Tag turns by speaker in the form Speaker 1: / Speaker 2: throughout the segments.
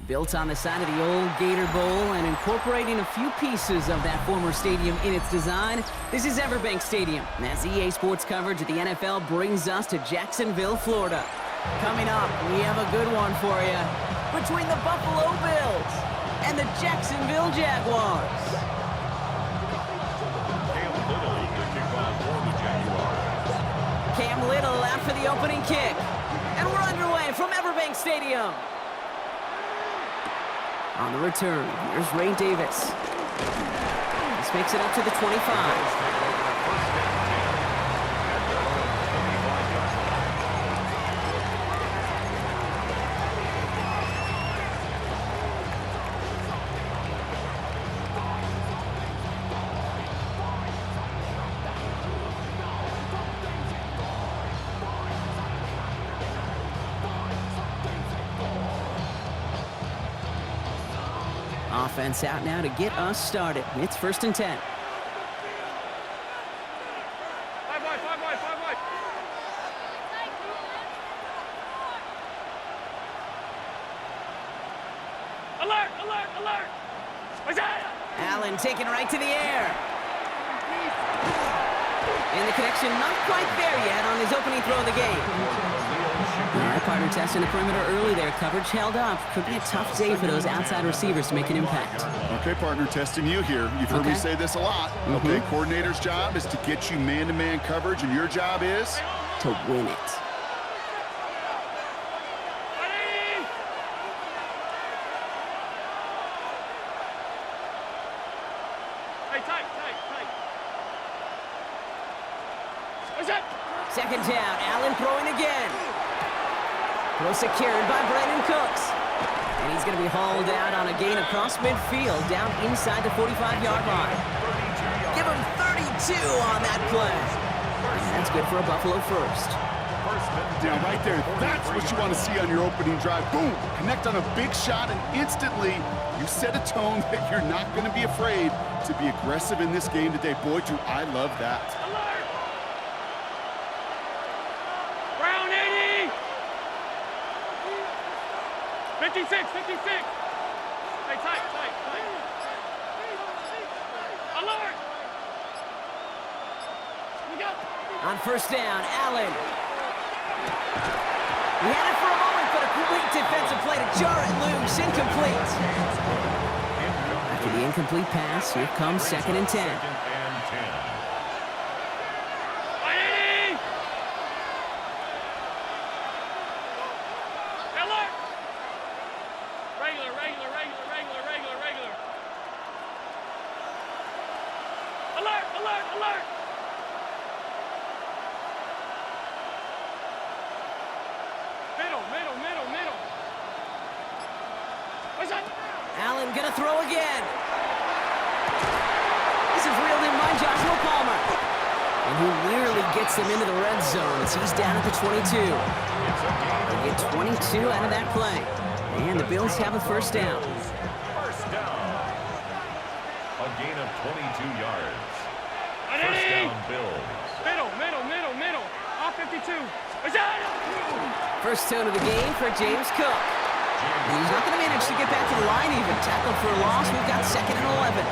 Speaker 1: Built on the side of the old Gator Bowl and incorporating a few pieces of that former stadium in its design, this is Everbank Stadium, as EA Sports coverage of the NFL brings us to Jacksonville, Florida. Coming up, we have a good one for you between the Buffalo Bills and the Jacksonville Jaguars. Cam Little after the opening kick. And we're underway from Everbank Stadium. On the return, here's Ray Davis. This makes it up to the 25. Offense out now to get us started. It's 1st and 10.
Speaker 2: Five wide. Alert!
Speaker 1: Allen taken right to the air. And the connection not quite there yet on his opening throw of the game. All right, partner testing the perimeter early there. Coverage held up. Could be a tough day for those outside receivers to make an impact.
Speaker 3: Okay, partner, testing you here. You've heard me say this a lot. Okay, coordinator's job is to get you man-to-man coverage, and your job is?
Speaker 1: To win it.
Speaker 2: Tight.
Speaker 1: Second down, Allen throwing again. Throw secured by Brandon Cooks. And he's going to be hauled out on a gain across midfield, down inside the 45-yard line. Give him 32 on that play. And that's good for a Buffalo first.
Speaker 3: Down right there. That's what you want to see on your opening drive. Boom! Connect on a big shot, and instantly you set a tone that you're not going to be afraid to be aggressive in this game today. Boy, do I love that.
Speaker 2: 56. Hey, tight. Alert! We go.
Speaker 1: On first down, Allen. He had it for a moment, but a great defensive play to jar it loose. Incomplete. After the incomplete pass, here comes 2nd and 10.
Speaker 2: Alert! Middle. What's that?
Speaker 1: Allen gonna throw again. This is reeled in by Joshua Palmer. And he nearly gets them into the red zone as he's down at the 22. They get 22 out of that play. And the Bills have a first down.
Speaker 4: First down. A gain of 22 yards. First down, Bills.
Speaker 2: Middle. Off 52.
Speaker 1: First tone of the game for James Cook. And he's not going to manage to get back to the line even. Tackle for a loss. We've got 2nd and 11.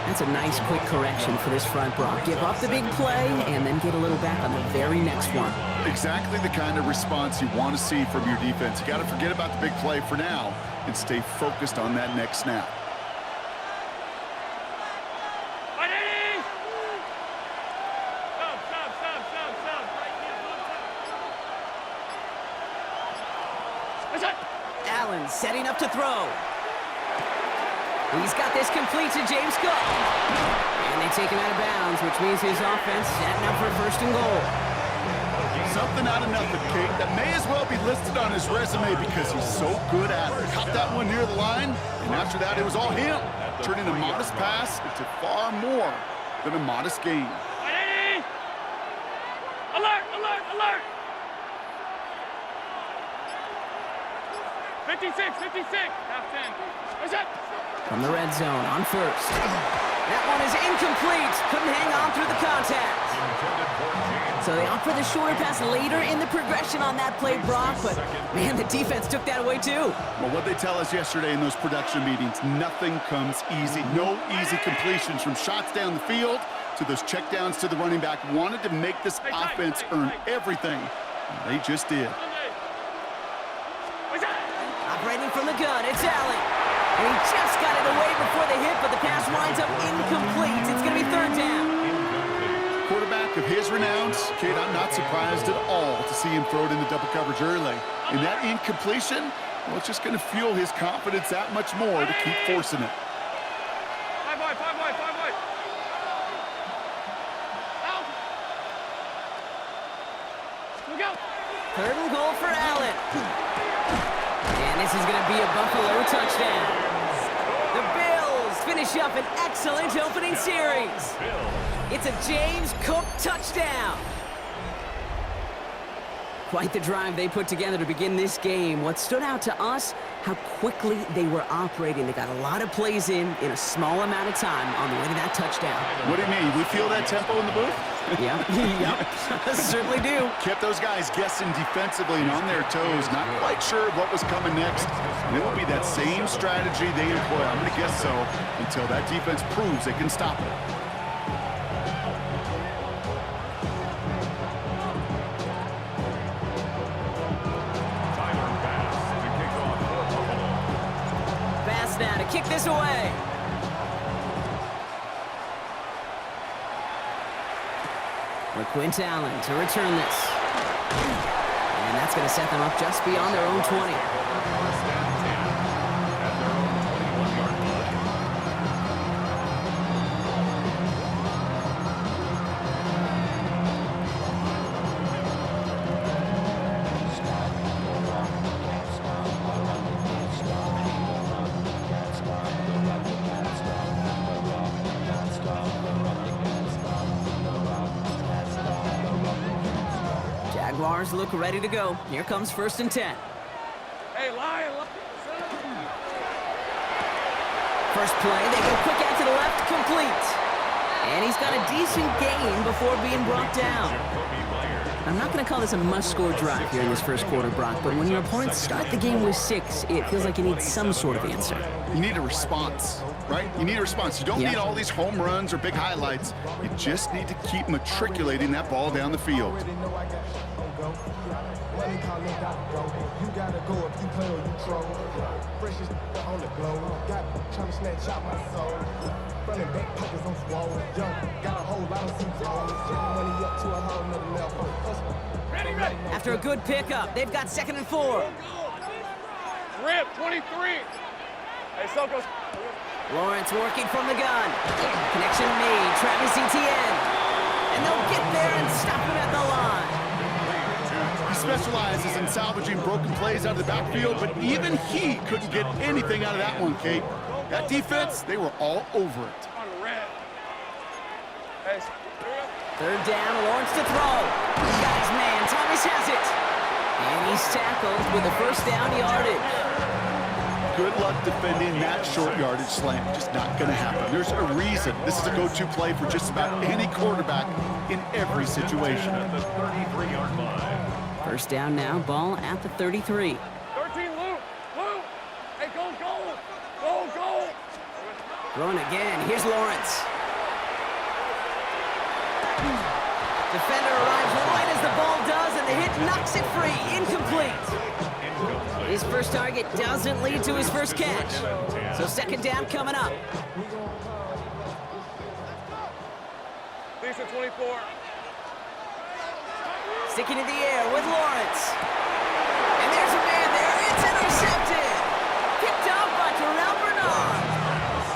Speaker 1: That's a nice quick correction for this front, Brock. Give up the big play and then get a little back on the very next one.
Speaker 3: Exactly the kind of response you want to see from your defense. You got to forget about the big play for now and stay focused on that next snap.
Speaker 1: Allen setting up to throw. He's got this complete to James Cook. And they take him out of bounds, which means his offense setting up for 1st and goal.
Speaker 3: Something out of nothing, Kate. That may as well be listed on his resume because he's so good at it. Caught that one near the line, and after that, it was all him. Turning a modest pass into far more than a modest gain.
Speaker 2: Alert! 56. Half 10. What's that?
Speaker 1: From the red zone on first. That one is incomplete. Couldn't hang on through the contact.
Speaker 4: Intended for James
Speaker 1: So they opt for the shorter pass later in the progression on that play, Brock, but man, the defense took that away too.
Speaker 3: Well, what they tell us yesterday in those production meetings, nothing comes easy. No easy completions from shots down the field to those checkdowns to the running back. Wanted to make this offense earn everything. And they just did.
Speaker 1: Operating from the gun, it's Allen. And he just got it away before the hit, but the pass winds up incomplete. It's going to be third down.
Speaker 3: Quarterback of his renowns, Kate, I'm not surprised at all to see him throw it into double coverage early. And that incompletion, well, it's just going to fuel his confidence that much more to keep forcing it.
Speaker 2: Five wide. Out. Look out.
Speaker 1: Third and goal for Allen. And this is going to be a Buffalo touchdown. The Bills finish up an excellent opening series. It's a James Cook touchdown. Quite the drive they put together to begin this game. What stood out to us, how quickly they were operating. They got a lot of plays in a small amount of time on the way to that touchdown.
Speaker 3: What do you mean? We feel that tempo in the booth?
Speaker 1: Yep, certainly do.
Speaker 3: Kept those guys guessing defensively and on their toes, not quite sure what was coming next. And it will be that same strategy they employ, I'm going to guess so, until that defense proves they can stop it.
Speaker 1: Pass now to kick this away. Quint Allen to return this. And that's going to set them up just beyond their own 20. Jaguars look ready to go. Here comes 1st and 10.
Speaker 2: Hey, Lion.
Speaker 1: First play, they go quick out to the left, complete. And he's got a decent gain before being brought down. I'm not going to call this a must-score drive here in this first quarter, Brock, but when your opponents start the game with 6, it feels like you need some sort of answer.
Speaker 3: You need a response, right? You need a response. You don't need all these home runs or big highlights. You just need to keep matriculating that ball down the field.
Speaker 5: You gotta go if you play or you troll. Freshest on the globe. Got trying to snatch out my soul. Running back pockets on swole. Young, got a whole lot of seats on. Getting money up to a whole nother level.
Speaker 2: Ready.
Speaker 1: After a good pickup, they've got 2nd and 4.
Speaker 2: Rip, 23. Hey, Sokos.
Speaker 1: Lawrence working from the gun. Connection made. Travis Etienne. And they'll get there and stop him at the line.
Speaker 3: He specializes in salvaging broken plays out of the backfield, but even he couldn't get anything out of that one, Kate. That defense, they were all over it.
Speaker 2: On the red. Hey,
Speaker 1: Third down, Lawrence to throw. Got his man, Thomas has it. And he's tackled with the first down yardage.
Speaker 3: Good luck defending that short yardage slant. Just not going to happen. There's a reason this is a go-to play for just about any quarterback in every situation.
Speaker 4: At the 33-yard line.
Speaker 1: First down now, ball at the 33.
Speaker 2: 13, Lou. Hey, go.
Speaker 1: Throwing again, here's Lawrence. Defender arrives right as the ball does, and the hit knocks it free. Incomplete. His first target doesn't lead to his first catch. So 2nd down coming up.
Speaker 2: Decent 24.
Speaker 1: Sticking in the air with Lawrence. And there's a man there. It's intercepted. Picked up by Terrell Bernard.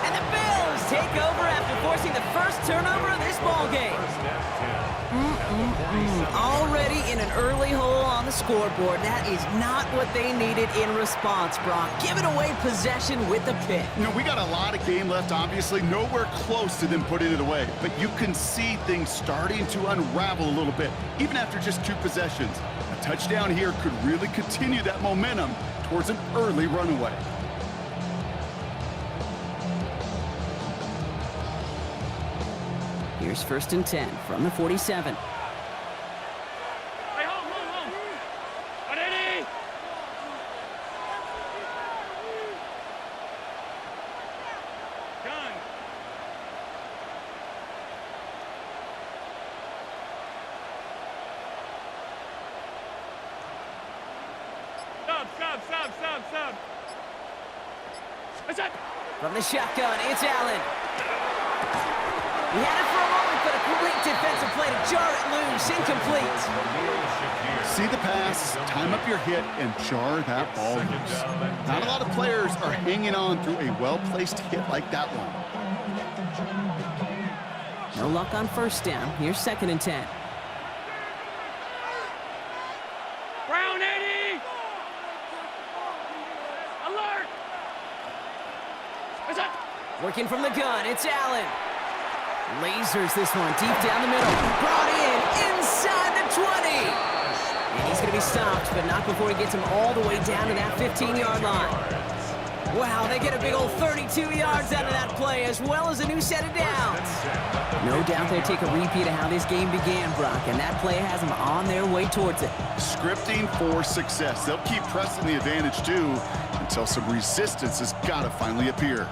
Speaker 1: And the Bills take over after forcing the first turnover of this ballgame. Already in an early hole on the scoreboard. That is not what they needed in response, Brock. Giving away possession with the pick.
Speaker 3: You know, we got a lot of game left, obviously. Nowhere close to them putting it away. But you can see things starting to unravel a little bit, even after just 2 possessions. A touchdown here could really continue that momentum towards an early runaway.
Speaker 1: Here's 1st and 10 from the 47.
Speaker 2: Sub. It's it.
Speaker 1: From the shotgun, it's Allen. He had it for a moment, but a great defensive play to jar it loose. Incomplete.
Speaker 3: See the pass, time up your hit, and jar that ball loose. Not a lot of players are hanging on through a well-placed hit like that one.
Speaker 1: No luck on first down. Here's 2nd and 10.
Speaker 2: Brown 80. Alert. It's it.
Speaker 1: Working from the gun, it's Allen. Lasers this one deep down the middle. Brought in inside the 20. And he's going to be stopped, but not before he gets him all the way down to that 15-yard line. Wow, they get a big old 32 yards out of that play, as well as a new set of downs. No doubt they take a repeat of how this game began, Brock, and that play has them on their way towards it.
Speaker 3: Scripting for success. They'll keep pressing the advantage, too, until some resistance has got to finally appear.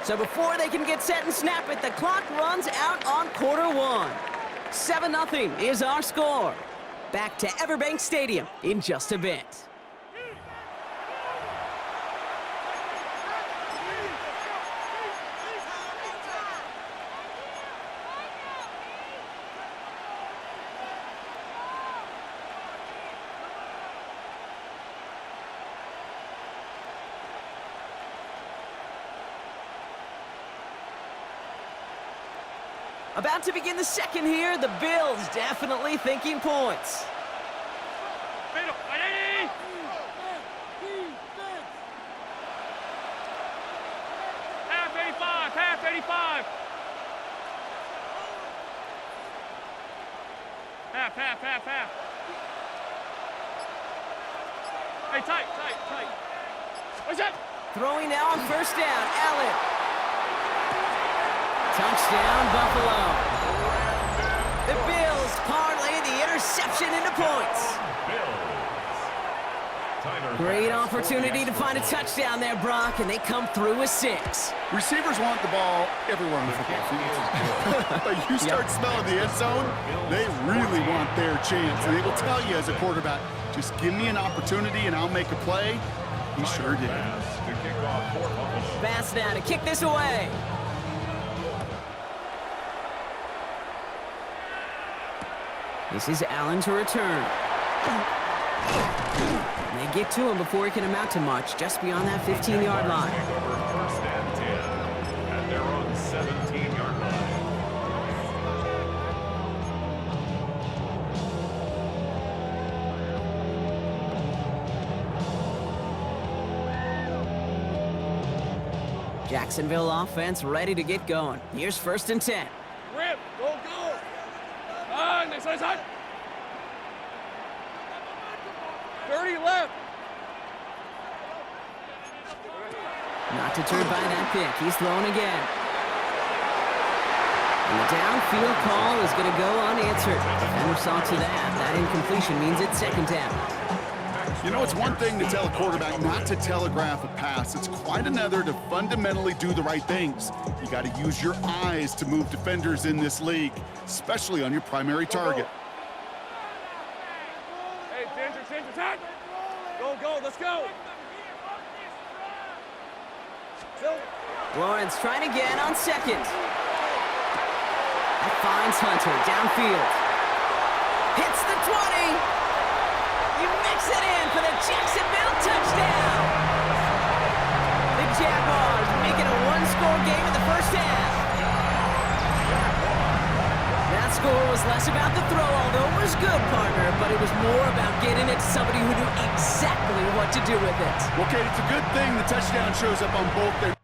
Speaker 1: So before they can get set and snap it, the clock runs out on quarter one. 7-0 is our score. Back to Everbank Stadium in just a bit. About to begin the second here. The Bills definitely thinking points.
Speaker 2: Middle. 80. Half 85. Half 85. Half. Hey, tight. What's that?
Speaker 1: Throwing now on first down. Allen. Touchdown, Buffalo. The Bills parlay the interception into points. Great opportunity to find a touchdown there, Brock, and they come through with 6.
Speaker 3: Receivers want the ball everywhere on the football field. But you start smelling the end zone, they really want their chance. And they will tell you as a quarterback, just give me an opportunity and I'll make a play. He sure did.
Speaker 1: Pass now to kick this away. This is Allen to return. And they get to him before he can amount to much, just beyond that 15-yard line.
Speaker 4: First and 10 at their own 17-yard line.
Speaker 1: Jacksonville offense ready to get going. Here's 1st and 10.
Speaker 2: Rip. Go. Next side. 30 left.
Speaker 1: Not deterred by that pick. He's throwing again. And the downfield call is going to go unanswered. Defender saw to that. That incompletion means it's 2nd down.
Speaker 3: You know, it's one thing to tell a quarterback not to telegraph a pass. It's quite another to fundamentally do the right things. You got to use your eyes to move defenders in this league, especially on your primary target.
Speaker 2: Hey, Ginger, time. Go, let's go.
Speaker 1: Lawrence trying again on 2nd. That finds Hunter downfield. Hits the 20. He makes it in for the Jacksonville touchdown. The Jaguars make it a one-score game in the first half. That score was less about the throw, although it was good, partner, but it was more about getting it to somebody who knew exactly what to do with it.
Speaker 3: Well, Kate, it's a good thing the touchdown shows up on both their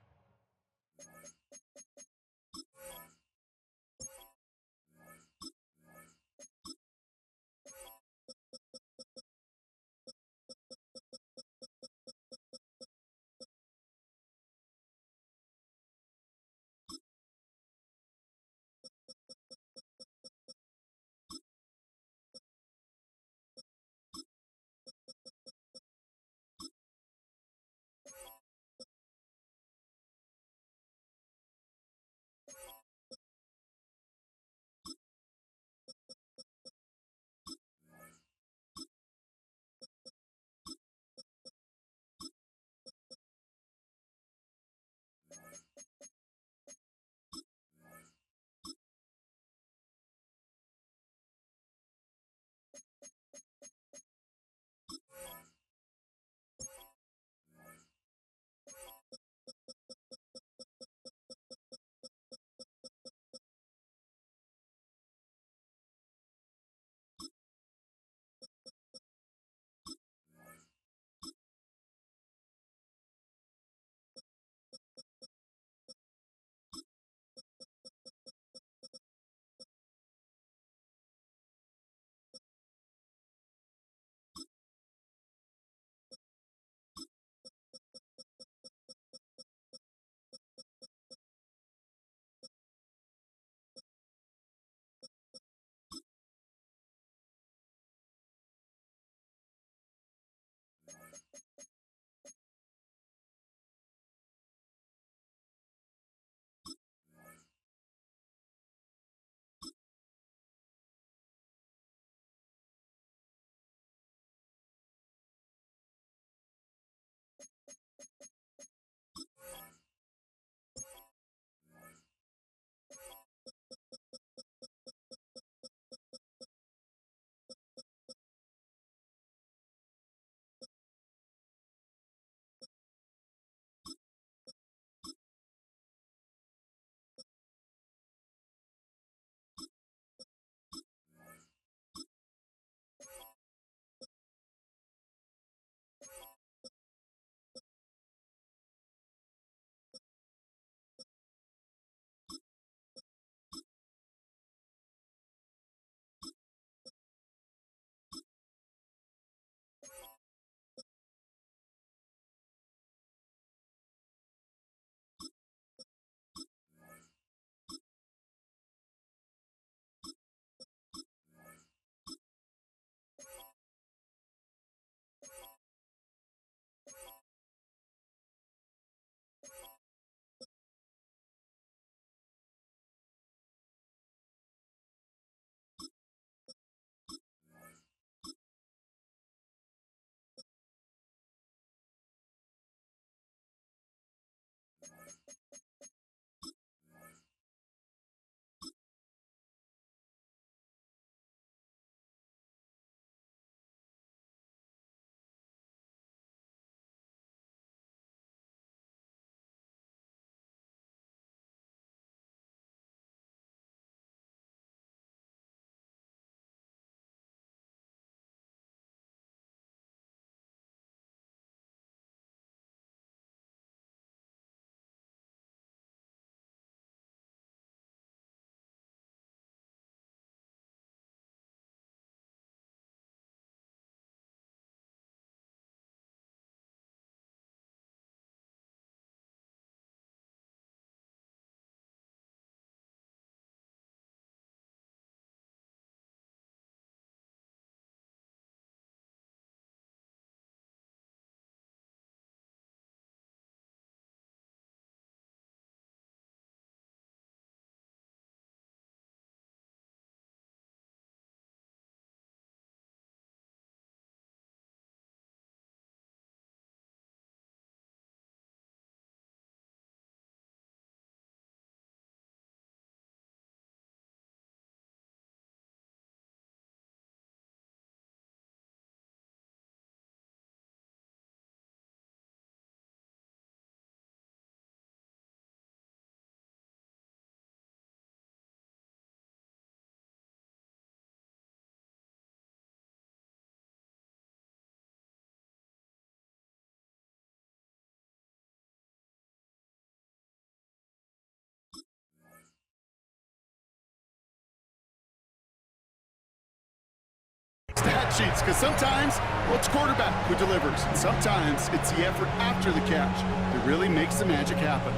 Speaker 3: stat sheets because sometimes, well, it's quarterback who delivers, and sometimes it's the effort after the catch that really makes the magic happen.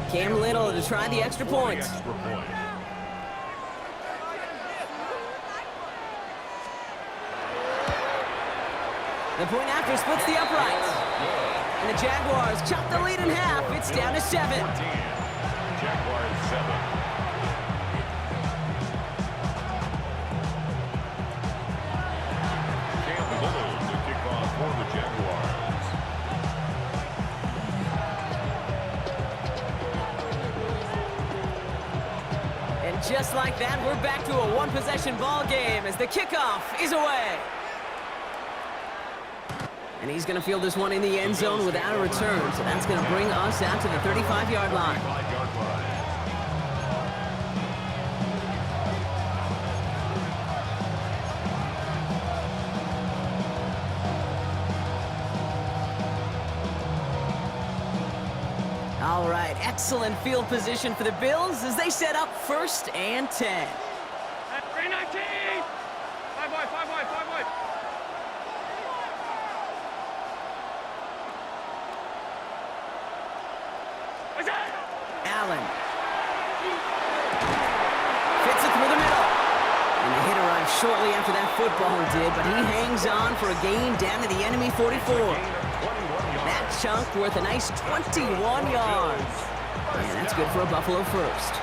Speaker 1: Cam Little to try the extra point. The point after splits the uprights. And the Jaguars chop the lead in half. It's down to 7.
Speaker 4: Jaguars 7. Cam Little to kick off for the Jaguars.
Speaker 1: And just like that, we're back to a one-possession ball game as the kickoff is away. And he's going to field this one in the end zone without a return. So that's going to bring us out to the 35-yard line. All right, excellent field position for the Bills as they set up 1st and 10.
Speaker 2: 319! 5 wide, 5 wide, 5 wide.
Speaker 1: Allen. Fits it through the middle. And the hit arrived shortly after that football did, but he hangs on for a gain down to the enemy 44. That chunk worth a nice 21 yards. And that's good for a Buffalo first.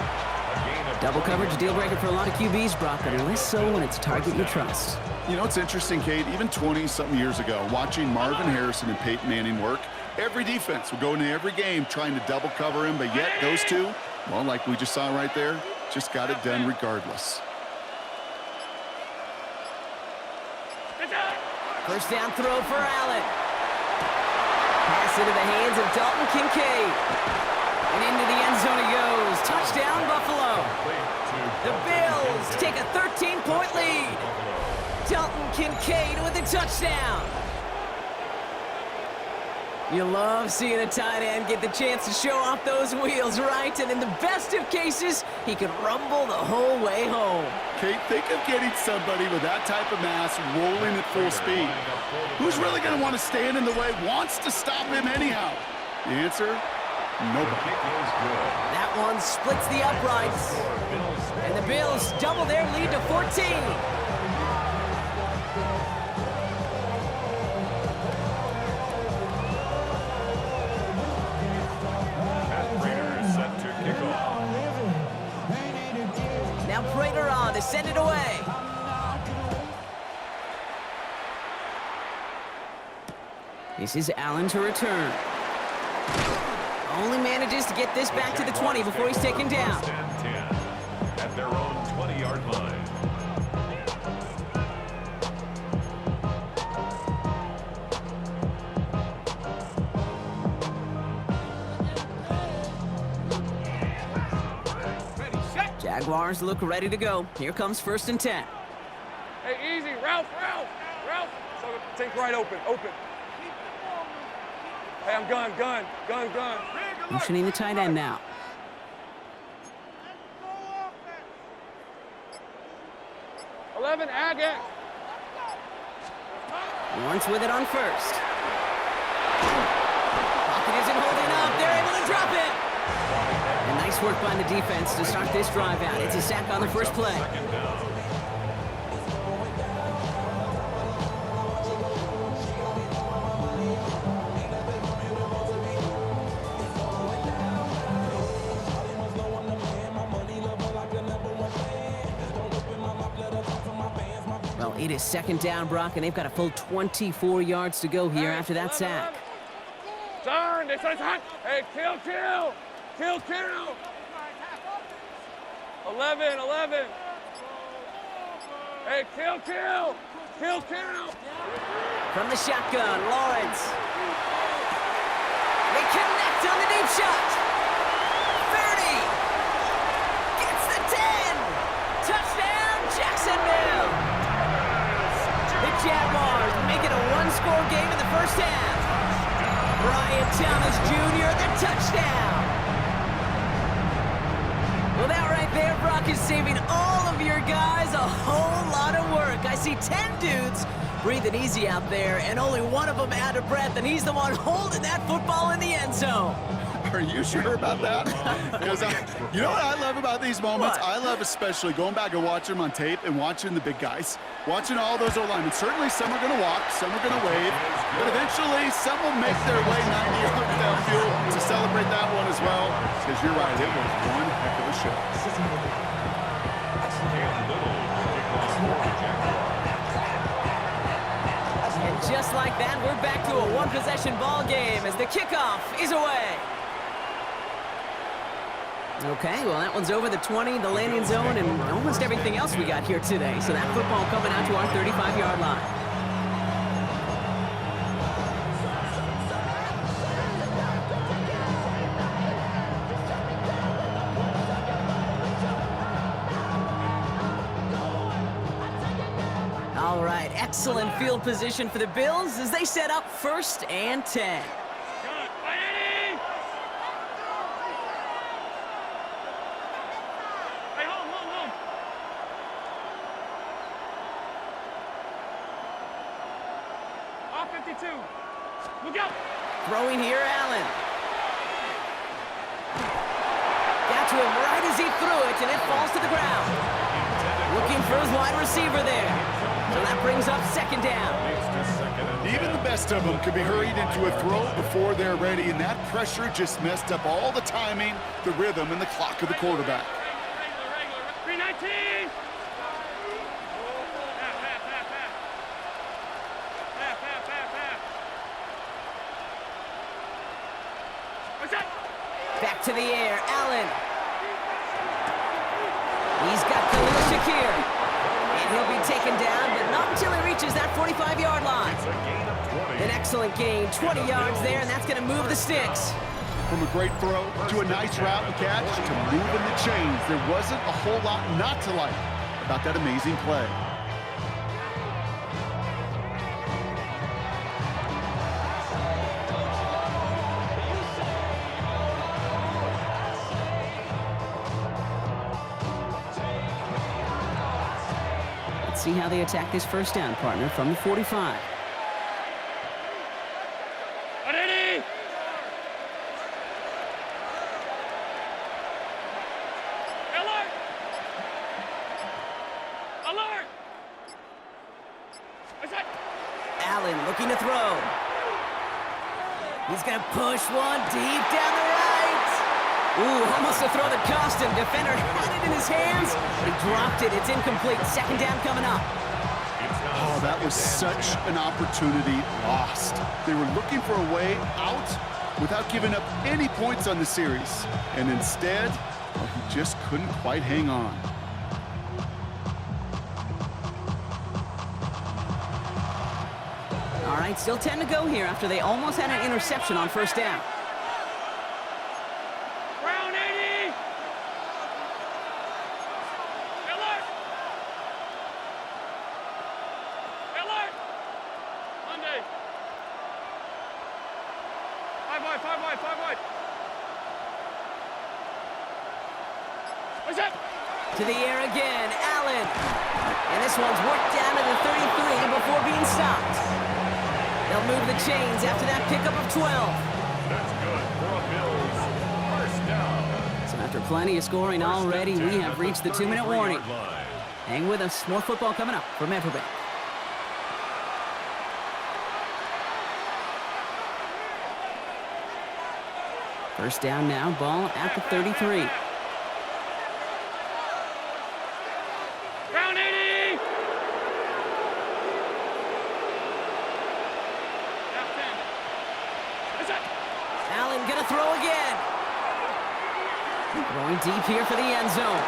Speaker 1: Double coverage, deal breaker for a lot of QBs, Brock, but less so when it's a target you trust.
Speaker 3: You know, it's interesting, Kate, even 20-something years ago, watching Marvin Harrison and Peyton Manning work, every defense would go into every game trying to double cover him, but yet those two, well, like we just saw right there, just got it done regardless.
Speaker 1: First down throw for Allen. Pass into the hands of Dalton Kincaid. And into the end zone he goes. Touchdown, Buffalo. The Bills take a 13-point lead. Dalton Kincaid with a touchdown. You love seeing a tight end get the chance to show off those wheels, right? And in the best of cases, he could rumble the whole way home.
Speaker 3: Kate, think of getting somebody with that type of mass rolling at full speed. Who's really going to want to stand in the way, wants to stop him anyhow? The answer? Nobody.
Speaker 1: That one splits the uprights. And the Bills double their lead to 14. Now Prater on to send it away. This is Allen to return. Only manages to get this back to the 20 before he's taken down.
Speaker 4: 10 at their own 20-yard line.
Speaker 1: Jaguars look ready to go. Here comes 1st and 10.
Speaker 2: Hey, easy, Ralph. So think right, open. Hey, I'm gun.
Speaker 1: Motioning the tight end now.
Speaker 2: Agate.
Speaker 1: Lawrence with it on 1st. Pocket isn't holding up. They're able to drop it. And nice work by the defense to start this drive out. It's a sack on the first play. Well, it is 2nd down, Brock, and they've got a full 24 yards to go here after that sack.
Speaker 2: Turn, they said it's hot. Hey, kill. 11. Hey, kill.
Speaker 1: From the shotgun, Lawrence. They connect on the deep shot. 30. Gets the 10. Touchdown, Jacksonville. The Jaguars make it a one-score game in the first half. Brian Thomas Jr., the touchdown. Well, that right there, Brock, is saving all of your guys a whole lot of work. I see 10 dudes breathing easy out there, and only one of them out of breath, and he's the one holding that football in the end zone.
Speaker 3: Are you sure about that? Because you know what I love about these moments?
Speaker 1: What?
Speaker 3: I love especially going back and watching them on tape and watching the big guys. Watching all those O-linemen. Certainly some are going to walk, some are going to wave, but eventually some will make their way 90 yards downfield to celebrate that one as well. Because you're right, it was one heck of a show.
Speaker 1: And just like that, we're back to a one-possession ball game as the kickoff is away. Okay, well, that one's over the 20, the landing zone, and almost everything else we got here today. So that football coming out to our 35-yard line. All right, excellent field position for the Bills as they set up 1st and 10. Throwing here, Allen. Got to him right as he threw it, and it falls to the ground. Looking for his wide receiver there. So that brings up 2nd down.
Speaker 3: Even the best of them could be hurried into a throw before they're ready, and that pressure just messed up all the timing, the rhythm, and the clock of the quarterback.
Speaker 2: 319!
Speaker 1: Back to the air, Allen. He's got Khalil Shakir. And he'll be taken down, but not until he reaches that 45-yard line. An excellent gain, 20 yards there, and that's going to move the sticks.
Speaker 3: From a great throw to a nice route and catch to moving the chains, there wasn't a whole lot not to like about that amazing play.
Speaker 1: Let's see how they attack this 1st down, partner, from the 45. Allen looking to throw. He's going to push one deep down the right. Ooh, almost a throw that cost him. Defender had it in his hands. He dropped it. It's incomplete. 2nd down coming up.
Speaker 3: Oh, that was such an opportunity lost. They were looking for a way out without giving up any points on the series. And instead, well, he just couldn't quite hang on.
Speaker 1: All right, still 10 to go here after they almost had an interception on 1st down.
Speaker 2: Round 80! Alert! Alert! Monday! 5 wide, 5 wide, 5 wide. What's that?
Speaker 1: To the air again, Allen. And this one's worked down to the 33 before being stopped. They'll move the chains after that pickup of 12.
Speaker 4: That's good for a Bills 1st down.
Speaker 1: So after plenty of scoring already, we have reached the 2-minute warning. Hang with us. More football coming up from Everbank. First down now, ball at the 33.
Speaker 2: Round 80!
Speaker 1: Allen gonna throw again. Throwing deep here for the end zone.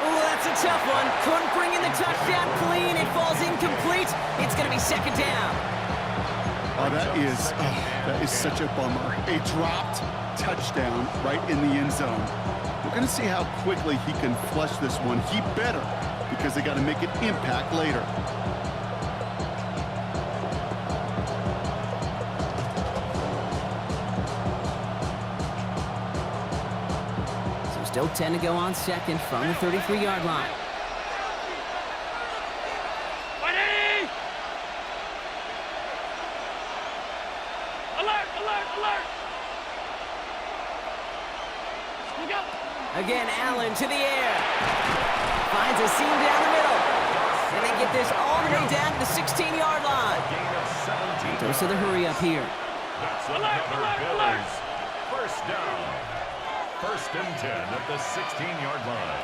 Speaker 1: Oh, that's a tough one. Couldn't bring in the touchdown clean. It falls incomplete. It's gonna be 2nd down.
Speaker 3: Oh, that is such a bummer. A dropped touchdown right in the end zone. We're going to see how quickly he can flush this one. He better, because they got to make an impact later.
Speaker 1: So Still 10 to go on second from the 33-yard line.
Speaker 2: Ready! Alert, alert, alert! Look out!
Speaker 1: Again, Allen to the air. Finds a seam down the middle. And they get this all the way down to the 16-yard line. Dose of the hurry up here.
Speaker 4: That's another Bills. First down. First and 10 at the 16-yard line.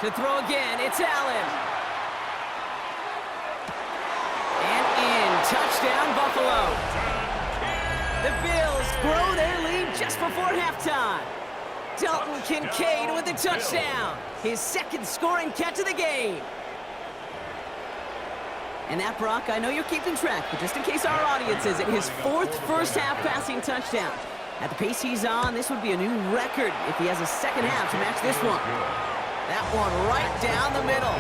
Speaker 1: To throw again, it's Allen. And in. Touchdown, Buffalo. The Bills grow their lead just before halftime. Dalton Kincaid with the touchdown. His second scoring catch of the game. And that, Brock, I know you're keeping track, but just in case our audience isn't, his fourth first-half passing touchdown. At the pace he's on, this would be a new record if he has a second half to match this one. That one right down the middle.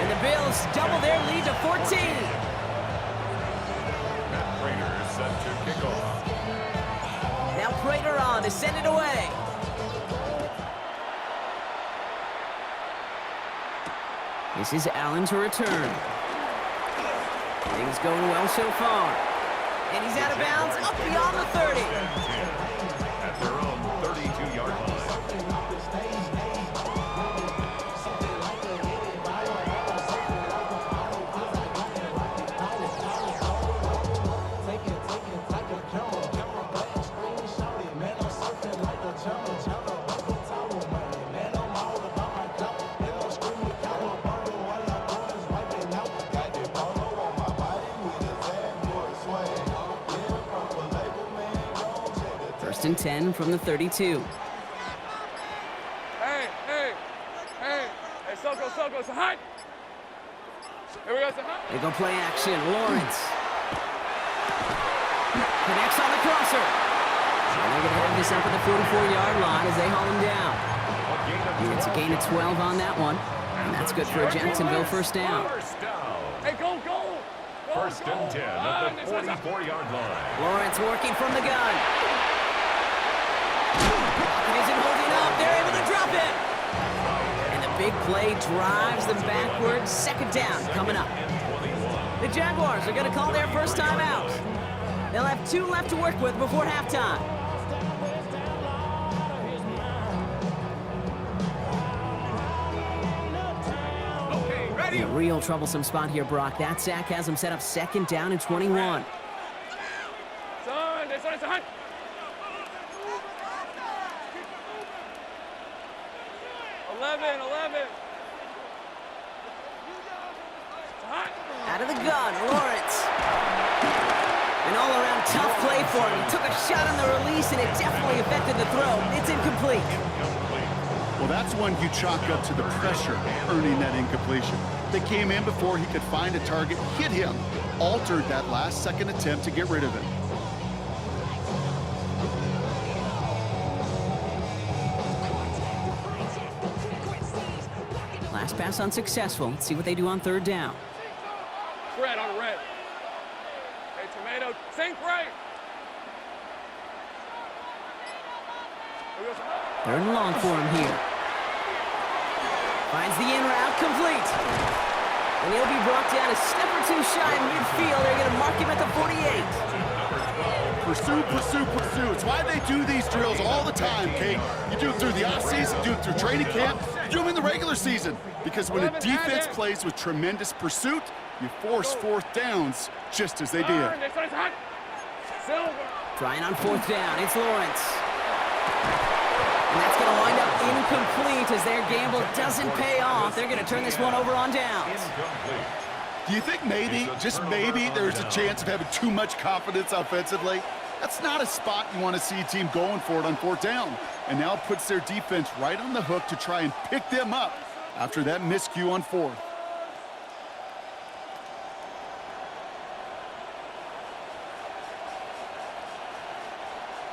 Speaker 1: And the Bills double their lead to 14.
Speaker 4: Matt Prater set to kick off.
Speaker 1: Now Prater on to send it away. This is Allen to return. Things going well so far. And he's out of bounds up beyond the 30.
Speaker 4: At their own 32-yard line.
Speaker 1: First and 10 from the 32.
Speaker 2: Hey, Soko, so hot. Here we go, so hot.
Speaker 1: They go play action. Lawrence connects on the crosser. And they're going to have this up at the 44-yard line as they haul him down. And it's a gain of 12 on that one. And that's good for a Jacksonville first down.
Speaker 2: Hey, go.
Speaker 4: First and 10 at the 44-yard line.
Speaker 1: Lawrence working from the gun. It isn't holding up. They're able to drop it. And the big play drives them backwards. Second down coming up. The Jaguars are going to call their first time out. They'll have 2 left to work with before halftime.
Speaker 2: Okay, ready?
Speaker 1: A real troublesome spot here, Brock. That sack has them set up second down and 21.
Speaker 2: Son, it's hot. Eleven.
Speaker 1: Out of the gun, Lawrence. An all-around tough play for him. He took a shot on the release, and it definitely affected the throw. It's incomplete.
Speaker 3: Well, that's one you chalk up to the pressure earning that incompletion. They came in before he could find a target, hit him, altered that last-second attempt to get rid of him.
Speaker 1: Last pass unsuccessful. Let's see what they do on third down.
Speaker 2: Red on red. Hey, tomato, sink right.
Speaker 1: Third and long for him here. Finds the in route, complete. And he'll be brought down a step or two shy in midfield. They're going to mark him at the 48.
Speaker 3: Pursue. It's why they do these drills all the time, Kate. You do it through the offseason, you do it through training camp, you do them in the regular season. Because when a defense plays with tremendous pursuit, you force fourth downs just as they did.
Speaker 1: Trying on fourth down, it's Lawrence. And that's going to wind up incomplete as their gamble doesn't pay off. They're going to turn this one over on downs.
Speaker 3: Do you think maybe, just maybe, there's a chance of having too much confidence offensively? That's not a spot you want to see a team going for it on fourth down. And now it puts their defense right on the hook to try and pick them up after that miscue on fourth.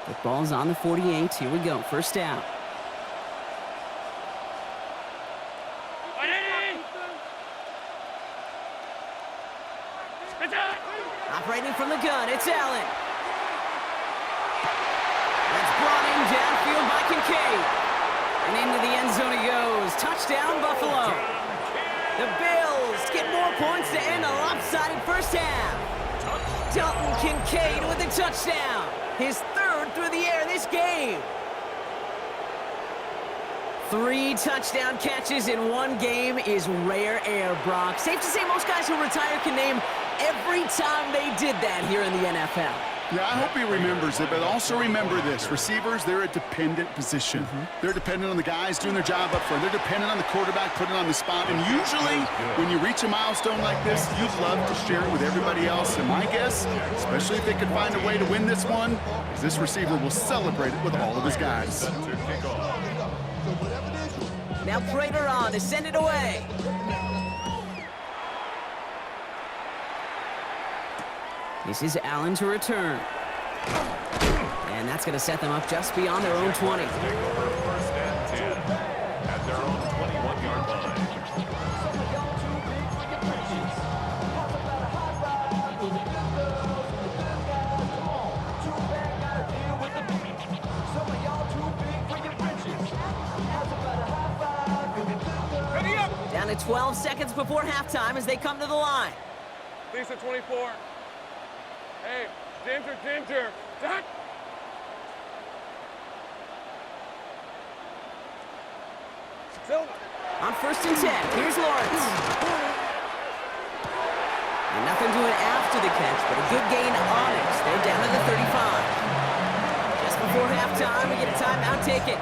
Speaker 1: The ball's on the 48. Here we go. First down. Operating from the gun, it's Allen. downfield by Kincaid. And into the end zone he goes. Touchdown, Buffalo. The Bills get more points to end a lopsided first half. Dalton Kincaid with a touchdown. His third through the air this game. 3 touchdown catches in one game is rare air, Brock. Safe to say most guys who retire can name every time they did that here in the NFL.
Speaker 3: Yeah, I hope he remembers it, but also remember this. Receivers, they're a dependent position. They're dependent on the guys doing their job up front. They're dependent on the quarterback putting on the spot. And usually, when you reach a milestone like this, you'd love to share it with everybody else. And my guess, especially if they could find a way to win this one, is this receiver will celebrate it with all of his guys.
Speaker 1: Now Prater on to send it away. This is Allen to return. And that's going to set them up just beyond their own 20.
Speaker 4: Take over first and 10 at their own 21-yard line.
Speaker 1: Down to 12 seconds before halftime as they come to the line.
Speaker 2: Lisa 24. Hey, Ginger. Dot. Silva.
Speaker 1: On first and 10, here's Lawrence. And nothing doing after the catch, but a good gain on it. They're down to the 35. Just before halftime, we get a timeout taken.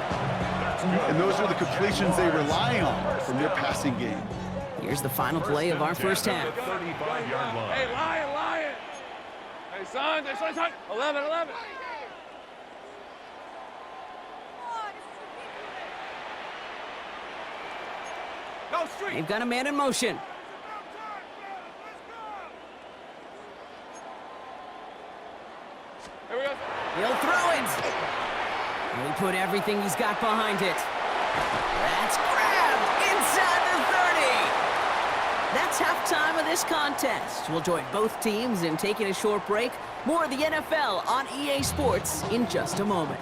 Speaker 3: And those are the completions they rely on from their passing game.
Speaker 1: Here's the final play of our first half.
Speaker 4: 35-yard line.
Speaker 2: Hey, Lion. Hey, son. 11. Go street.
Speaker 1: They've got a man in motion.
Speaker 2: Here we go.
Speaker 1: He'll throw it. And he put everything he's got behind it. That's grabbed inside the 30. That's halftime of this contest. We'll join both teams in taking a short break. More of the NFL on EA Sports in just a moment.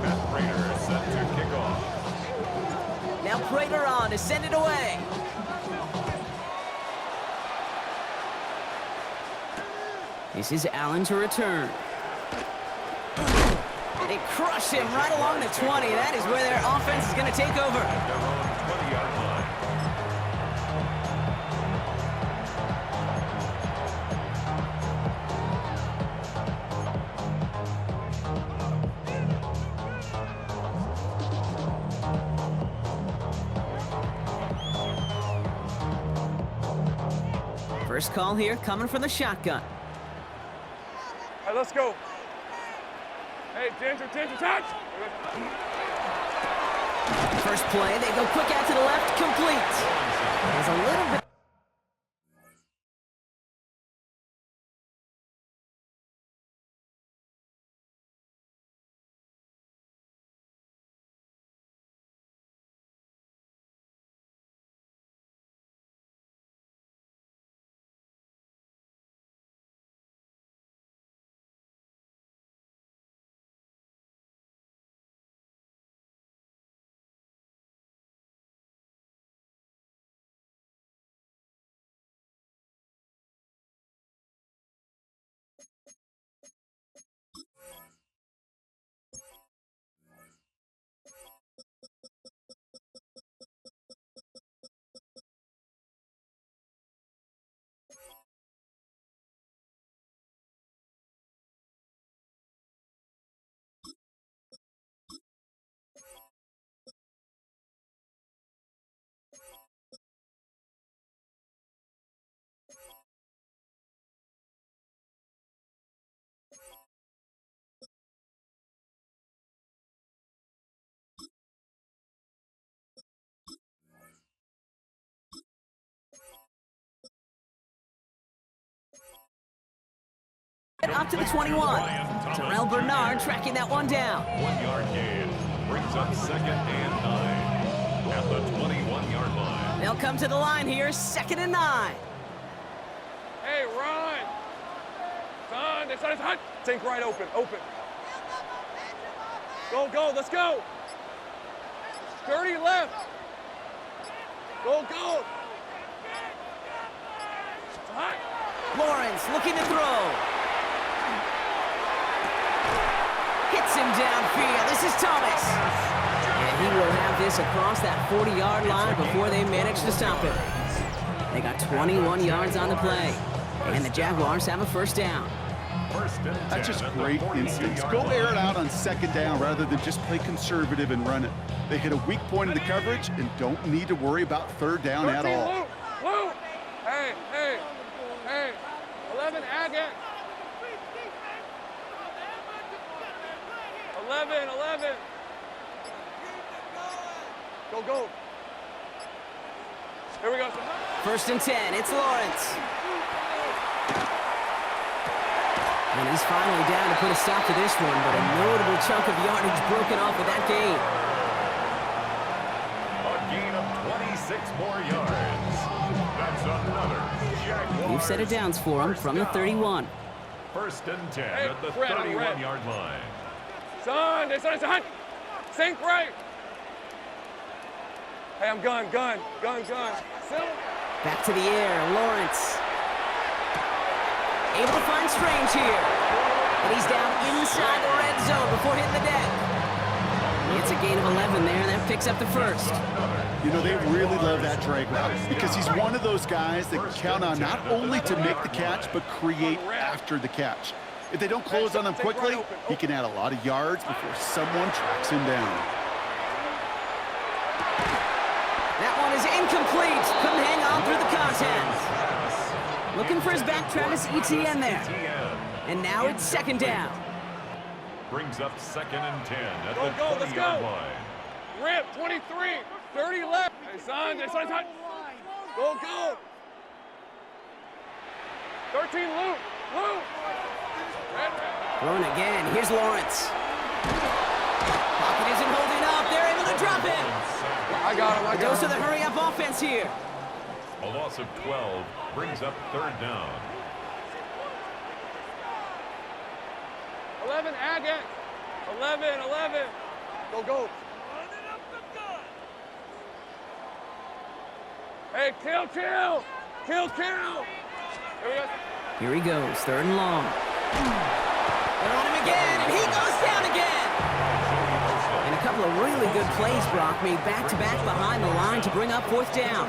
Speaker 4: Matt Prater is set to kick off.
Speaker 1: Now Prater on to send it away. This is Allen to return. They crush him right along the 20. That is where their offense is going to take over.
Speaker 4: Their own 20-yard line.
Speaker 1: First call here coming from the shotgun.
Speaker 2: All right, let's go. Hey, Ginger, touch!
Speaker 1: First play, they go quick out to the left, complete. There's a little bit. Up to the 21. Terrell Bernard tracking that one down.
Speaker 4: 1-yard gain brings up second and 9 at the 21-yard line.
Speaker 1: They'll come to the line here, second and 9.
Speaker 2: Hey, run! Son, they started hot. Think right open, open. Go, go, let's go. 30 left. Go, go. It's hot.
Speaker 1: Lawrence looking to throw. Hits him downfield. This is Thomas. And he will have this across that 40-yard line before they manage to stop it. They got 21 yards on the play. And the Jaguars have a first down.
Speaker 3: That's just great instincts. Go air it out on second down rather than just play conservative and run it. They hit a weak point in the coverage and don't need to worry about third down at all.
Speaker 2: Luke. Hey, hey, hey. 11, Agate. 11. Go, go. Here we go.
Speaker 1: First and 10, it's Lawrence. And he's finally down to put a stop to this one, but a notable chunk of yardage broken off with that gain.
Speaker 4: A gain of 26 more yards. That's another Jaguars.
Speaker 1: New set of downs for him from the 31.
Speaker 4: First and 10
Speaker 2: Hey,
Speaker 4: at the
Speaker 2: Red,
Speaker 4: 31-yard line.
Speaker 2: Son, they started hot. Think right. Hey, I'm gun. Still.
Speaker 1: Back to the air, Lawrence. Able to find Strange here. And he's down inside the red zone before hitting the deck. It's a gain of 11 there, and that picks up the first.
Speaker 3: You know, they really love that drag route because he's one of those guys that can count on not only to make the catch, but create after the catch. If they don't close on him quickly, he can add a lot of yards before someone tracks him down.
Speaker 1: That one is incomplete. Couldn't hang on through the contact. Looking for his back, Travis Etienne there. And now it's second down.
Speaker 4: Brings up second and 10 at
Speaker 2: Go,
Speaker 4: the
Speaker 2: go, let's
Speaker 4: 20-yard
Speaker 2: go.
Speaker 4: line.
Speaker 2: Rip, 23, 30 left. Hey, son, they started hot. Go, go. 13, Luke. Red.
Speaker 1: Throwing again. Here's Lawrence. Pocket isn't holding up. They're able to drop him.
Speaker 2: I got him.
Speaker 1: A dose of the hurry-up offense here.
Speaker 4: A loss of 12 brings up third down.
Speaker 2: 11, Agate. 11. Go, go. Hey, kill. Here we go.
Speaker 1: Here he goes, third and long. They're on him again, and he goes down again. And a couple of really good plays, Brock, made back-to-back behind the line to bring up fourth down.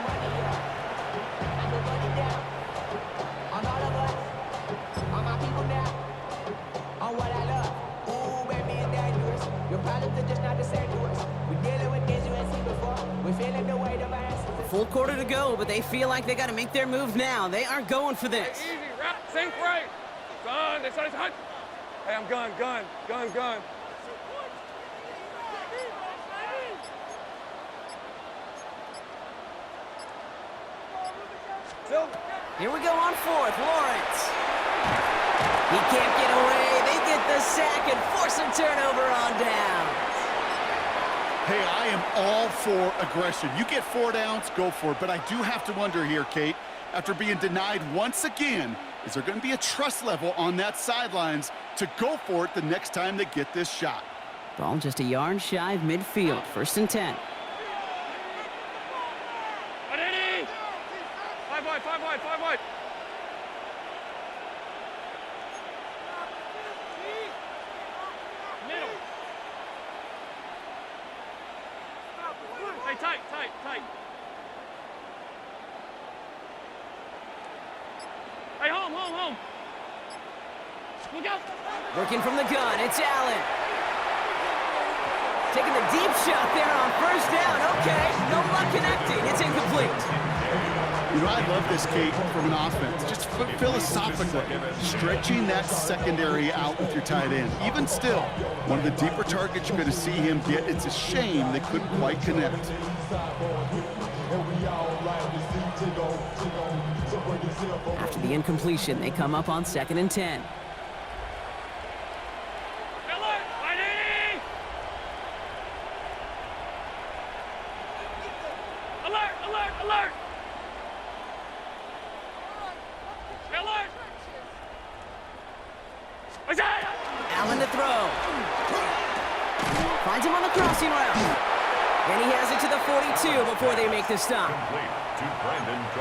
Speaker 1: Full quarter to go, but they feel like they got to make their move now. They are going for this.
Speaker 2: Easy, wrap, think right. Son, they started hot. Hey, I'm gun. Still.
Speaker 1: Here we go on fourth, Lawrence. He can't get away. They get the sack and force a turnover on down.
Speaker 3: Hey, I am all for aggression. You get 4 downs, go for it. But I do have to wonder here, Kate, after being denied once again, is there going to be a trust level on that sidelines to go for it the next time they get this shot?
Speaker 1: Ball just a yard shy of midfield. First and 10.
Speaker 2: Five wide. Middle. Hey, tight. Hey, home. Look out.
Speaker 1: Working from the gun, it's Allen. Taking the deep shot there on first down. Okay, no luck connecting. It's incomplete.
Speaker 3: You know, I love this, Kate, from an offense. Just philosophically, stretching that secondary out with your tight end. Even still, one of the deeper targets you're going to see him get. It's a shame they couldn't quite connect.
Speaker 1: After the incompletion, they come up on second and 10.
Speaker 2: Alert!
Speaker 1: Allen to throw. Finds him on the crossing route. And he has it to the 42 before they make the stop.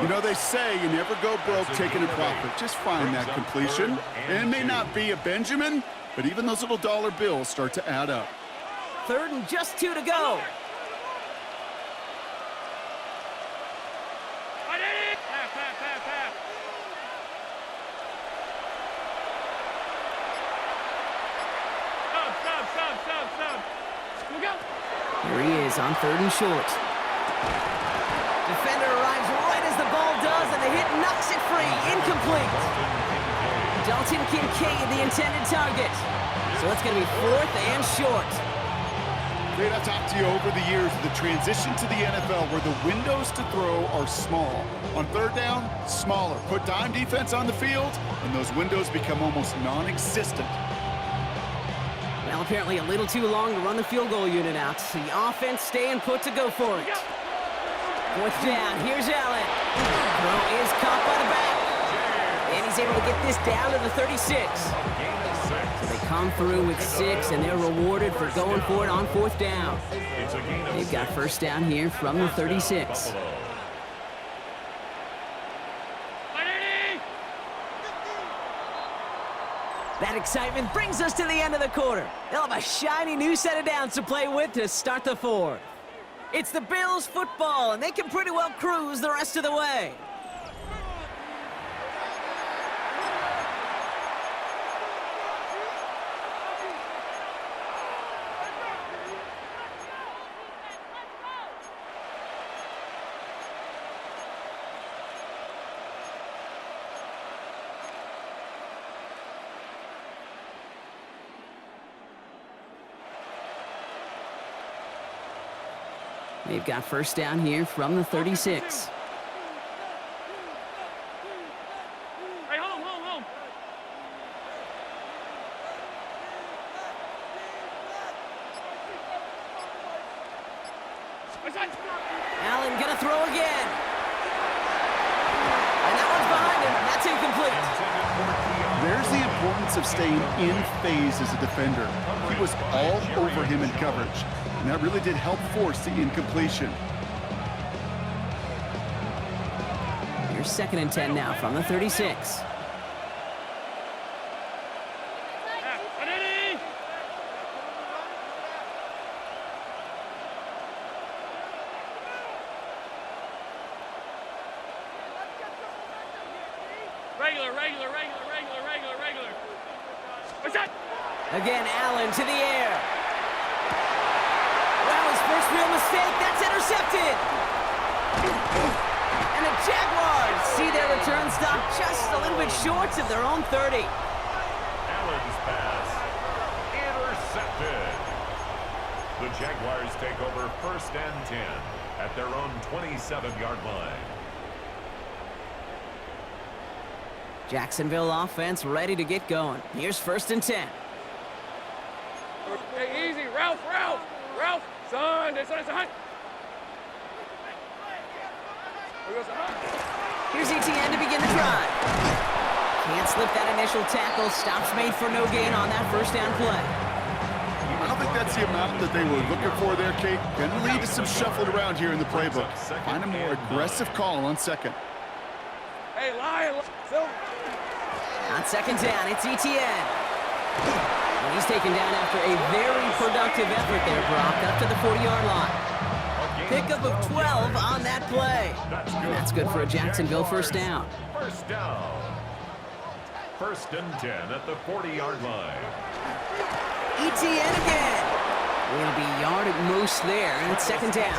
Speaker 3: You know, they say you never go broke taking a profit. Just find that completion. And it may not be a Benjamin, but even those little dollar bills start to add up.
Speaker 1: 3rd and just 2 to go. Here he is on 3rd and short. Defender arrives right as the ball does, and the hit knocks it free. Incomplete. Dalton Kincaid, the intended target. So it's going to be 4th and short.
Speaker 3: Great, I've talked to you over the years of the transition to the NFL where the windows to throw are small. On 3rd down, smaller. Put dime defense on the field, and those windows become almost non-existent.
Speaker 1: Well, apparently a little too long to run the field goal unit out. The offense staying put to go for it. 4th down, here's Allen. Throw is caught by the back. And he's able to get this down to the 36. So they come through with 6, and they're rewarded for going for it on 4th down. They've got 1st down here from the 36. That excitement brings us to the end of the quarter. They'll have a shiny new set of downs to play with to start the 4th. It's the Bills football, and they can pretty well cruise the rest of the way. They've got 1st down here from the 36.
Speaker 2: Hey, home.
Speaker 1: Allen gonna throw again. And that one's behind him. That's incomplete.
Speaker 3: There's the importance of staying in phase as a defender. He was all over him in coverage, and that really did help force the incompletion.
Speaker 1: Here's 2nd and 10 now from the 36.
Speaker 2: Regular.
Speaker 1: Again, Allen to the air. Well, his first real mistake. That's intercepted. And the Jaguars see their return stop just a little bit short of their own 30.
Speaker 4: Allen's pass intercepted. The Jaguars take over 1st and 10 at their own 27-yard line.
Speaker 1: Jacksonville offense ready to get going. Here's 1st and 10.
Speaker 2: Hey, easy. Ralph. Son.
Speaker 1: Here's ETN to begin the drive. Can't slip that initial tackle. Stops made for no gain on that 1st down play.
Speaker 3: I don't think that's the amount that they were looking for there, Kate. Can lead to some shuffling around here in the playbook. Find a more aggressive call on 2nd.
Speaker 2: Hey, Lion.
Speaker 1: On 2nd down, it's ETN. And he's taken down after a very productive effort there, Brock, up to the 40-yard line. Pickup of 12 on that play. And that's good for a Jacksonville 1st down.
Speaker 4: 1st down. 1st and 10 at the 40-yard line.
Speaker 1: ETN again. Will be yard at most there, and it's 2nd down.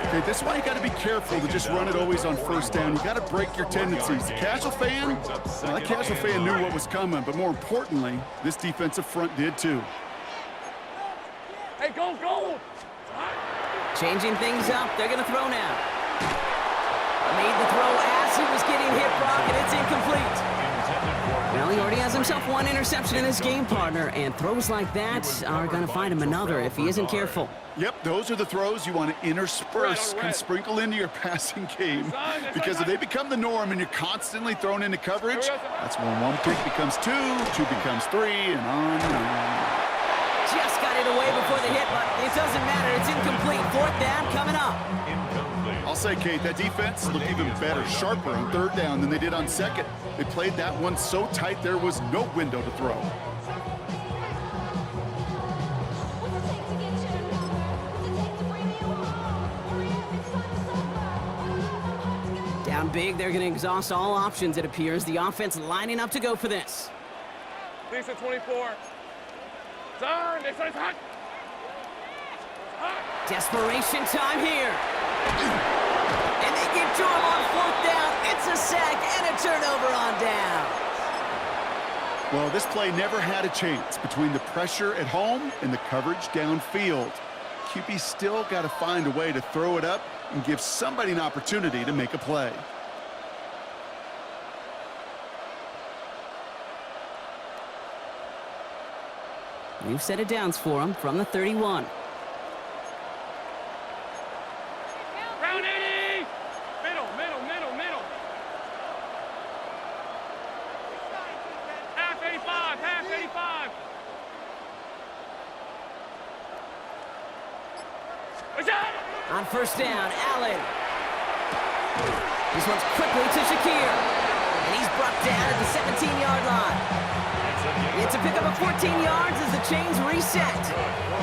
Speaker 3: Okay, this is why you got to be careful to just run it always on 1st down. You got to break your tendencies. The casual fan, well, that casual fan knew what was coming, but more importantly, this defensive front did too.
Speaker 2: Hey, go.
Speaker 1: Changing things up. They're going to throw now. Made the throw as he was getting hit, Brock, and it's incomplete. Well, he already has himself one interception in this game, partner, and throws like that are going to find him another if he isn't careful.
Speaker 3: Yep, those are the throws you want to intersperse and sprinkle into your passing game. Because if they become the norm and you're constantly thrown into coverage, that's when one pick becomes two becomes three, and on and on.
Speaker 1: Just got it away before the hit, but it doesn't matter. It's incomplete. Fourth down coming up.
Speaker 3: I'll say, Kate, that defense looked even better, sharper on third down than they did on second. They played that one so tight there was no window to throw.
Speaker 1: Down big, they're going to exhaust all options, it appears. The offense lining up to go for this.
Speaker 2: Lisa 24. Turn. It's hot.
Speaker 1: Desperation time here. And they get to him on fourth down. It's a sack and a turnover on down.
Speaker 3: Well, this play never had a chance between the pressure at home and the coverage downfield. QB still got to find a way to throw it up and give somebody an opportunity to make a play.
Speaker 1: New set of downs for him from the 31.
Speaker 2: Round 80. Middle. Half 85.
Speaker 1: On first down, Allen. This one's quickly to Shakir. And he's brought down at the 17-yard line. It's a pickup of 14 yards as the chains reset.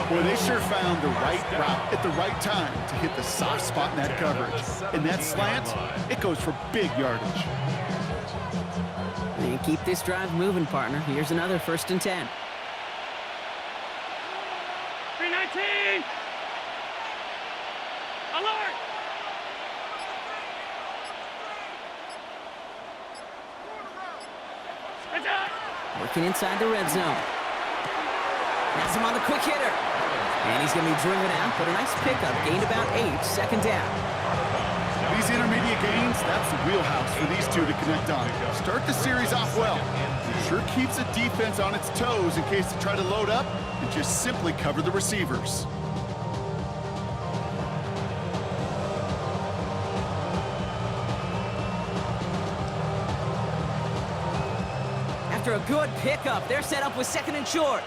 Speaker 3: Boy, they sure found the right route at the right time to hit the soft spot in that coverage. And that slant, it goes for big yardage.
Speaker 1: And keep this drive moving, partner. Here's another 1st and 10.
Speaker 2: 319. Alert.
Speaker 1: Working inside the red zone. Has him on the quick hitter. And he's going to be driven out, but a nice pickup. Gained about 8, second down.
Speaker 3: These intermediate gains, that's the wheelhouse for these two to connect on. Start the series off well. It sure keeps the defense on its toes in case they try to load up and just simply cover the receivers.
Speaker 1: After a good pickup, they're set up with 2nd and short.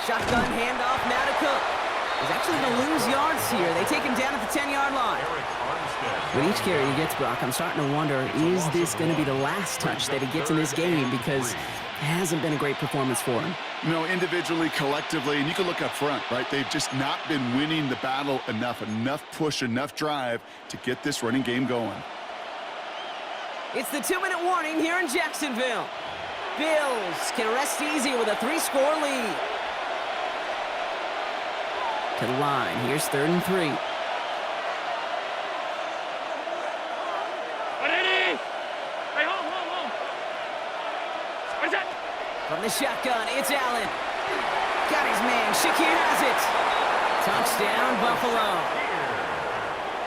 Speaker 1: Shotgun handoff now to Cook. He's actually going to lose yards here. They take him down at the 10-yard line. With each carry he gets, Brock, I'm starting to wonder, is this going to be the last touch that he gets in this game? Because it hasn't been a great performance for him.
Speaker 3: You know, individually, collectively, and you can look up front, right? They've just not been winning the battle enough push, enough drive to get this running game going.
Speaker 1: It's the 2-minute warning here in Jacksonville. Bills can rest easy with a 3-score lead. To the line. Here's 3rd and 3. From the shotgun, it's Allen. Got his man. Shakir has it. Touchdown, Buffalo.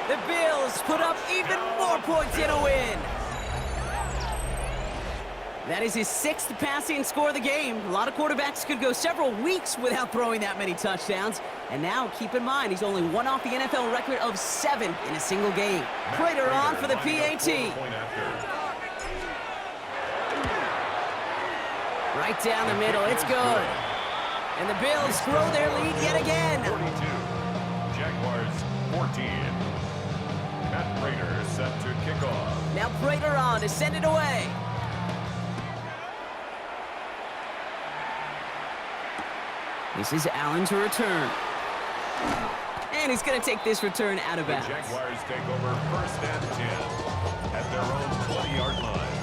Speaker 1: The Bills put up even more points in a win. That is his 6th passing score of the game. A lot of quarterbacks could go several weeks without throwing that many touchdowns. And now, keep in mind, he's only one off the NFL record of 7 in a single game. Prater on for the PAT. Right down the middle, it's good. And the Bills grow their lead yet again.
Speaker 4: 42, Jaguars 14. Matt Prater set to kick off.
Speaker 1: Now Prater on to send it away. This is Allen to return. And he's going to take this return out of bounds.
Speaker 4: The Jaguars take over 1st and 10 at their own 20-yard line.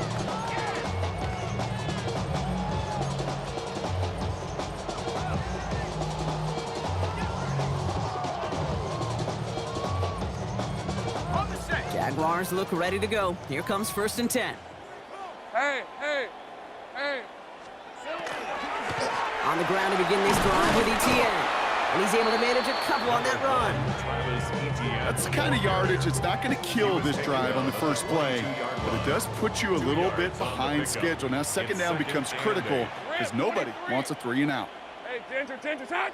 Speaker 1: Jaguars look ready to go. Here comes 1st and 10.
Speaker 2: Hey.
Speaker 1: On the ground to begin this drive with ETN. And he's able to manage a couple on that run.
Speaker 3: That's the kind of yardage it's not going to kill this drive on the first play, but it does put you a little bit behind schedule. Now second down becomes critical because nobody wants a 3 and out.
Speaker 2: Hey, Ginger, touch!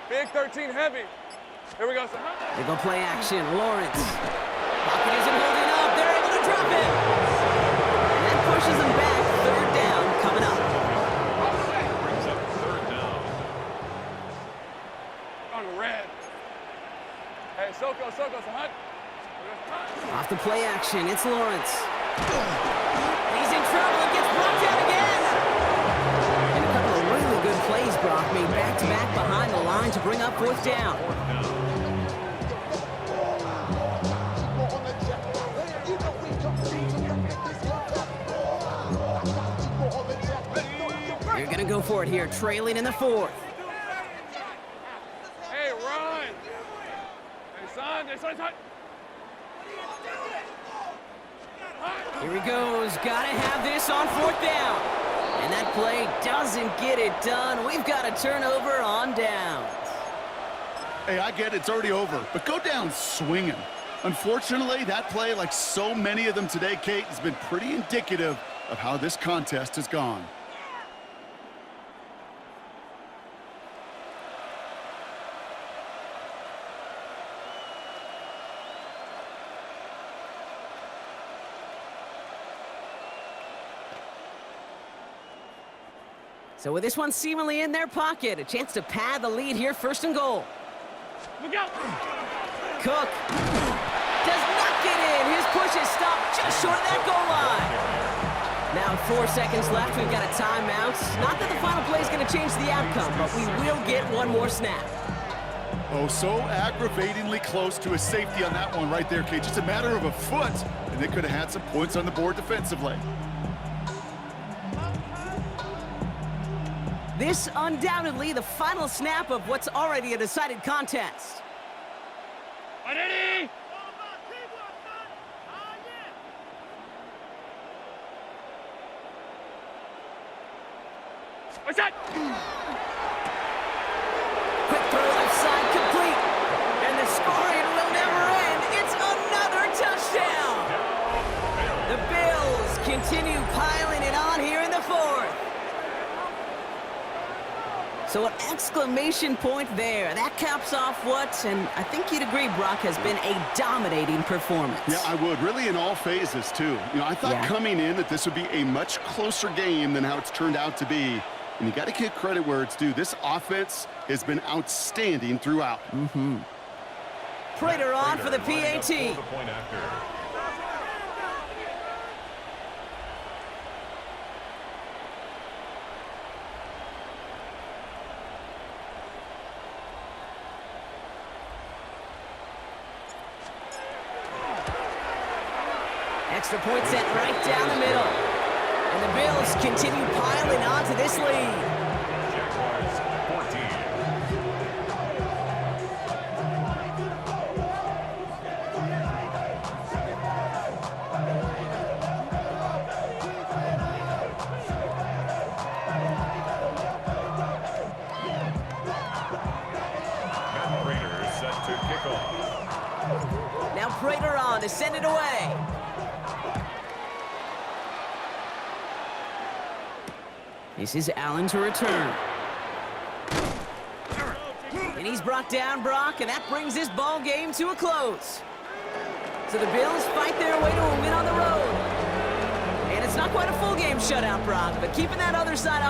Speaker 2: Big 13 heavy. Here we go, son.
Speaker 1: They go play action. Lawrence. Pocket isn't holding up. They're able to drop him. And that pushes them back. Third down coming up.
Speaker 4: Brings up third down.
Speaker 2: On the red. Hey, Soko, son.
Speaker 1: Off the play action. It's Lawrence. He's in trouble and gets brought down again. And a couple of really good plays, Brock, made back-to-back behind the line to bring up fourth down. You're going to go for it here, trailing in the fourth.
Speaker 2: Hey, run! Hey, son.
Speaker 1: Here he goes. Got to have this on fourth down. And that play doesn't get it done. We've got a turnover on downs.
Speaker 3: Hey, I get it. It's already over, but go down swinging. Unfortunately, that play, like so many of them today, Kate, has been pretty indicative of how this contest has gone.
Speaker 1: So with this one seemingly in their pocket, a chance to pad the lead here, first and goal.
Speaker 2: Look out!
Speaker 1: Cook does not get in. His push is stopped just short of that goal line. Now 4 seconds left. We've got a timeout. Not that the final play is going to change the outcome, but we will get one more snap.
Speaker 3: Oh, so aggravatingly close to a safety on that one right there, Kate. Just a matter of a foot, and they could have had some points on the board defensively.
Speaker 1: This undoubtedly the final snap of what's already a decided contest.
Speaker 2: Ready? What's that?
Speaker 1: Quick throw left side complete. And the scoring will never end. It's another touchdown. The Bills continue piling it on here in the fourth. So an exclamation point there. That caps off what, and I think you'd agree, Brock, has been a dominating performance.
Speaker 3: Yeah, I would. Really in all phases, too. You know, I thought coming in that this would be a much closer game than how it's turned out to be. And you got to give credit where it's due. This offense has been outstanding throughout.
Speaker 1: Prater on for the PAT. Extra point set right down the middle. And the Bills continue piling on to this lead.
Speaker 4: Jaguars 14. Matt Prater set to kick off.
Speaker 1: Now Prater on to send it away. This is Allen to return. And he's brought down, Brock, and that brings this ball game to a close. So the Bills fight their way to a win on the road. And it's not quite a full game shutout, Brock, but keeping that other side up.